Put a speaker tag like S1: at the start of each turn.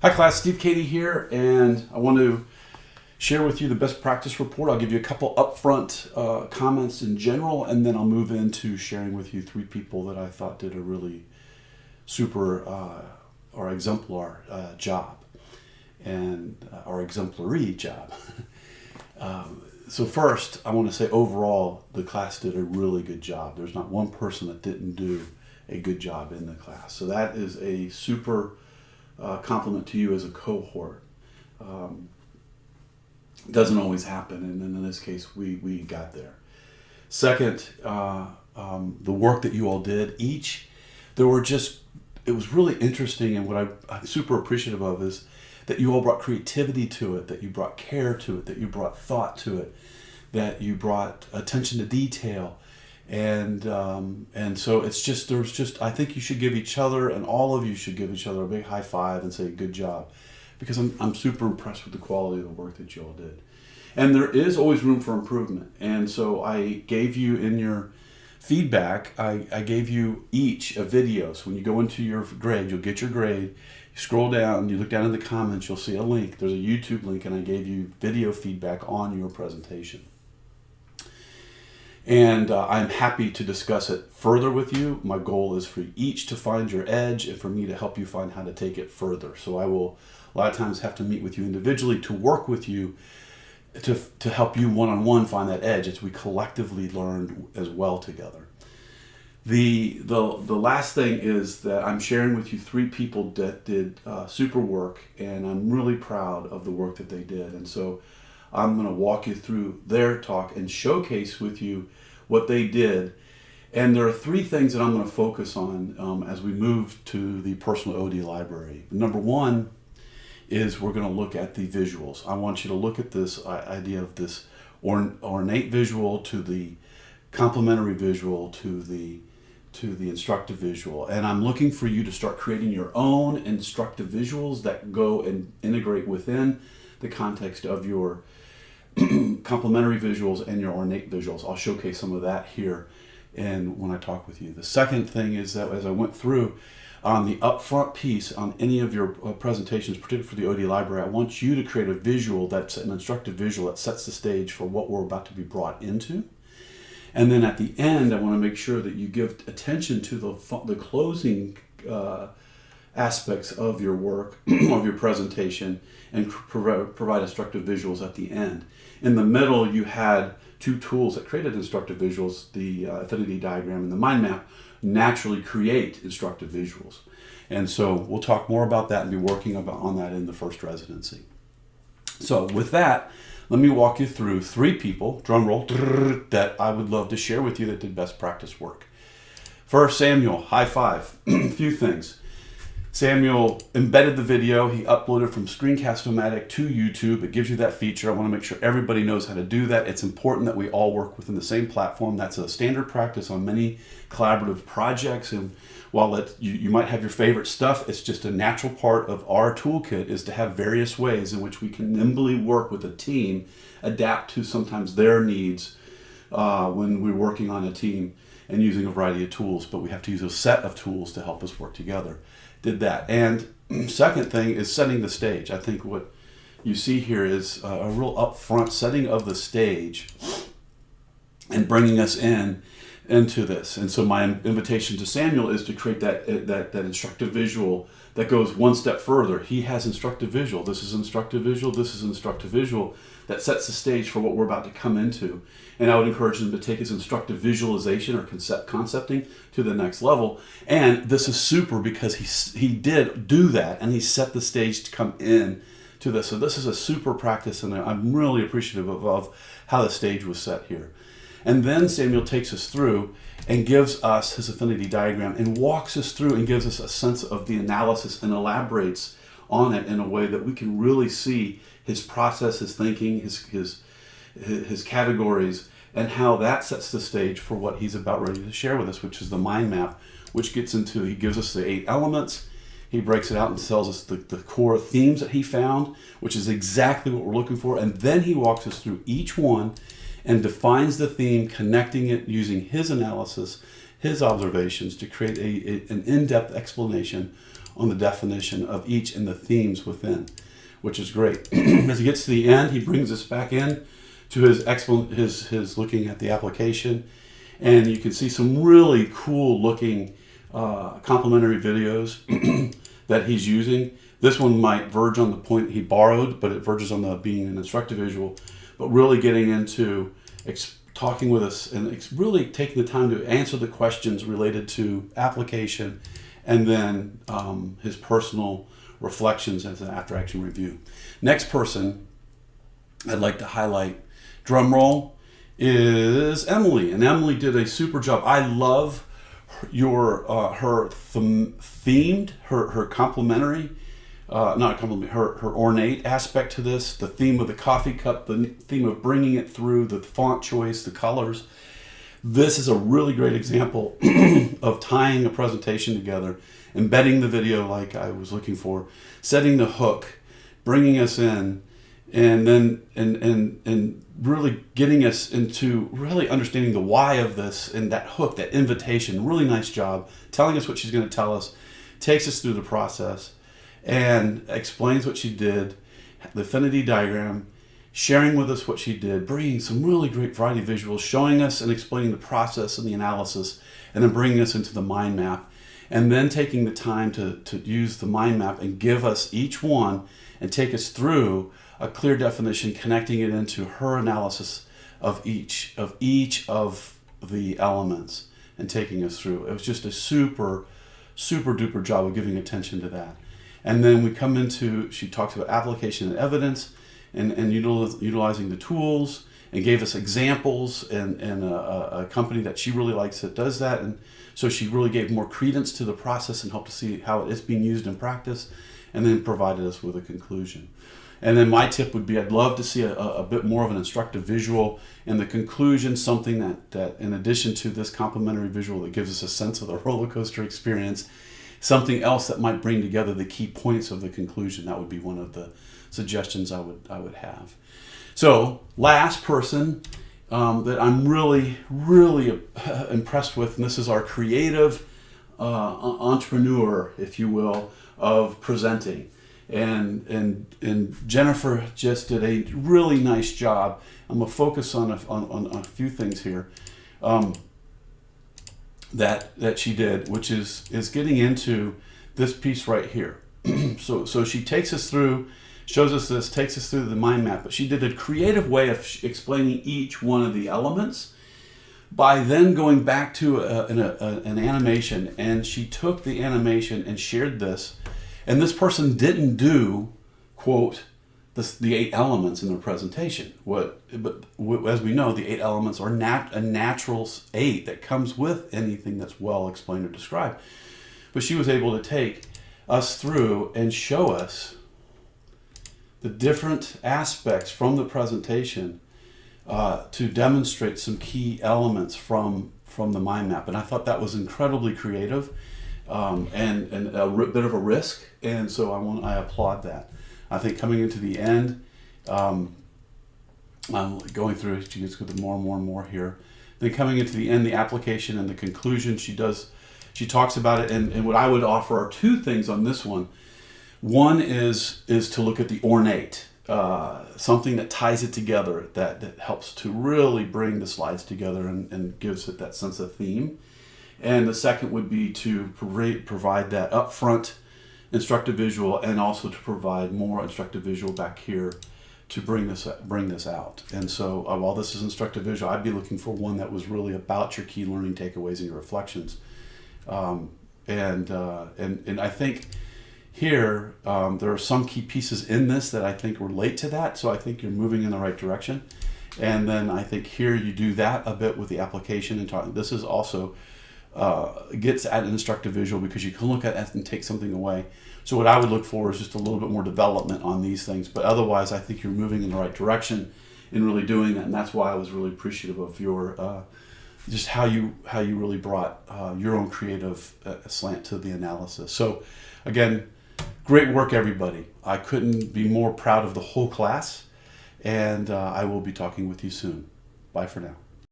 S1: Hi class, Steve Cady here, and I want to share with you the best practice report. I'll give you a couple upfront comments in general, and then I'll move into sharing with you 3 people that I thought did a really super or exemplar job, and or exemplary job. So first, I want to say overall, the class did a really good job. There's not one person that didn't do a good job in the class. So that is a super compliment to you as a cohort. Doesn't always happen, and in this case, we got there. Second, the work that you all did, it was really interesting, and what I'm super appreciative of is that you all brought creativity to it, that you brought care to it, that you brought thought to it, that you brought attention to detail. And so I think you should give each other, and all of you should give each other a big high five and say good job, because I'm super impressed with the quality of the work that you all did. And there is always room for improvement. And so I gave you in your feedback, I gave you each a video. So when you go into your grade, you'll get your grade, you scroll down, you look down in the comments, you'll see a link. There's a YouTube link, and I gave you video feedback on your presentation. And I'm happy to discuss it further with you. My goal is for each to find your edge and for me to help you find how to take it further. So I will a lot of times have to meet with you individually to work with you to help you one-on-one find that edge as we collectively learn as well together. The last thing is that I'm sharing with you 3 people that did super work, and I'm really proud of the work that they did. And so I'm going to walk you through their talk and showcase with you what they did. And there are 3 things that I'm going to focus on as we move to the personal OD library. Number 1 is we're going to look at the visuals. I want you to look at this idea of this ornate visual to the complementary visual to the instructive visual. And I'm looking for you to start creating your own instructive visuals that go and integrate within the context of your complementary visuals and your ornate visuals. I'll showcase some of that here and when I talk with you. The second thing is that as I went through on the upfront piece on any of your presentations, particularly for the OD library, I want you to create a visual that's an instructive visual that sets the stage for what we're about to be brought into. And then at the end, I want to make sure that you give attention to the closing aspects of your work, of your presentation, and provide instructive visuals at the end. In the middle, you had 2 tools that created instructive visuals, the affinity diagram and the mind map, naturally create instructive visuals. And so we'll talk more about that and be working on that in the first residency. So with that, let me walk you through 3 people, drumroll, that I would love to share with you that did best practice work. First, Samuel, high five. A few things. Samuel embedded the video. He uploaded from Screencast-O-Matic to YouTube. It gives you that feature. I want to make sure everybody knows how to do that. It's important that we all work within the same platform. That's a standard practice on many collaborative projects. And while you might have your favorite stuff, it's just a natural part of our toolkit is to have various ways in which we can nimbly work with a team, adapt to sometimes their needs when we're working on a team and using a variety of tools. But we have to use a set of tools to help us work together. Did that. And second thing is setting the stage. I think what you see here is a real upfront setting of the stage and bringing us into this. And so my invitation to Samuel is to create that instructive visual that goes one step further. He has instructive visual. This is instructive visual. This is instructive visual that sets the stage for what we're about to come into. And I would encourage him to take his instructive visualization or concepting to the next level. And this is super because he did do that, and he set the stage to come in to this. So this is a super practice, and I'm really appreciative of how the stage was set here. And then Samuel takes us through and gives us his affinity diagram and walks us through and gives us a sense of the analysis and elaborates on it in a way that we can really see his process, his thinking, his categories, and how that sets the stage for what he's about ready to share with us, which is the mind map, which gets into, he gives us the 8 elements. He breaks it out and tells us the core themes that he found, which is exactly what we're looking for. And then he walks us through each one and defines the theme, connecting it using his analysis, his observations to create an in-depth explanation on the definition of each and the themes within, which is great. As he gets to the end, he brings us back in to his looking at the application, and you can see some really cool looking complementary videos that he's using. This one might verge on the point he borrowed, but it verges on the being an instructive visual, but really getting into talking with us and really taking the time to answer the questions related to application, and then his personal reflections as an after action review. Next person I'd like to highlight, Drumroll, is Emily, and Emily did a super job. I love her themed, her complementary, not complementary, her ornate aspect to this, the theme of the coffee cup, the theme of bringing it through, the font choice, the colors. This is a really great example of tying a presentation together, embedding the video like I was looking for, setting the hook, bringing us in, and then and really getting us into really understanding the why of this, and that hook, that invitation. Really nice job telling us what she's going to tell us, takes us through the process, and explains what she did, the affinity diagram, sharing with us what she did, bringing some really great variety of visuals, showing us and explaining the process and the analysis, and then bringing us into the mind map, and then taking the time to use the mind map and give us each one and take us through a clear definition, connecting it into her analysis of each of the elements and taking us through. It was just a super duper job of giving attention to that. And then we come into, she talks about application and evidence, and utilizing the tools, and gave us examples and a company that she really likes that does that. And so she really gave more credence to the process and helped to see how it is being used in practice, and then provided us with a conclusion. And then my tip would be, I'd love to see a bit more of an instructive visual in the conclusion, something that in addition to this complementary visual that gives us a sense of the roller coaster experience, something else that might bring together the key points of the conclusion. That would be one of the suggestions I would have. So last person that I'm really impressed with, and this is our creative entrepreneur, if you will, of presenting. And Jennifer just did a really nice job. I'm gonna focus on a few things here that she did, which is getting into this piece right here. So she takes us through, shows us this, takes us through the mind map, but she did a creative way of explaining each one of the elements by then going back to an animation, and she took the animation and shared this. And this person didn't do, quote, the 8 elements in their presentation. But as we know, the 8 elements are a natural 8 that comes with anything that's well explained or described. But she was able to take us through and show us the different aspects from the presentation to demonstrate some key elements from the mind map. And I thought that was incredibly creative. And a bit of a risk, and so I applaud that. I think coming into the end, I'm going through, she gets with more and more here. Then coming into the end, the application and the conclusion, she talks about it, and what I would offer are 2 things on this one. One is to look at the ornate, something that ties it together, that helps to really bring the slides together and gives it that sense of theme. And the second would be to provide that upfront instructive visual, and also to provide more instructive visual back here to bring this out. And so while this is instructive visual, I'd be looking for one that was really about your key learning takeaways and your reflections. And I think here there are some key pieces in this that I think relate to that. So I think you're moving in the right direction. And then I think here you do that a bit with the application and talking. This is also gets at an instructive visual because you can look at it and take something away. So what I would look for is just a little bit more development on these things. But otherwise, I think you're moving in the right direction in really doing that. And that's why I was really appreciative of your just how you really brought your own creative slant to the analysis. So again, great work, everybody. I couldn't be more proud of the whole class. And I will be talking with you soon. Bye for now.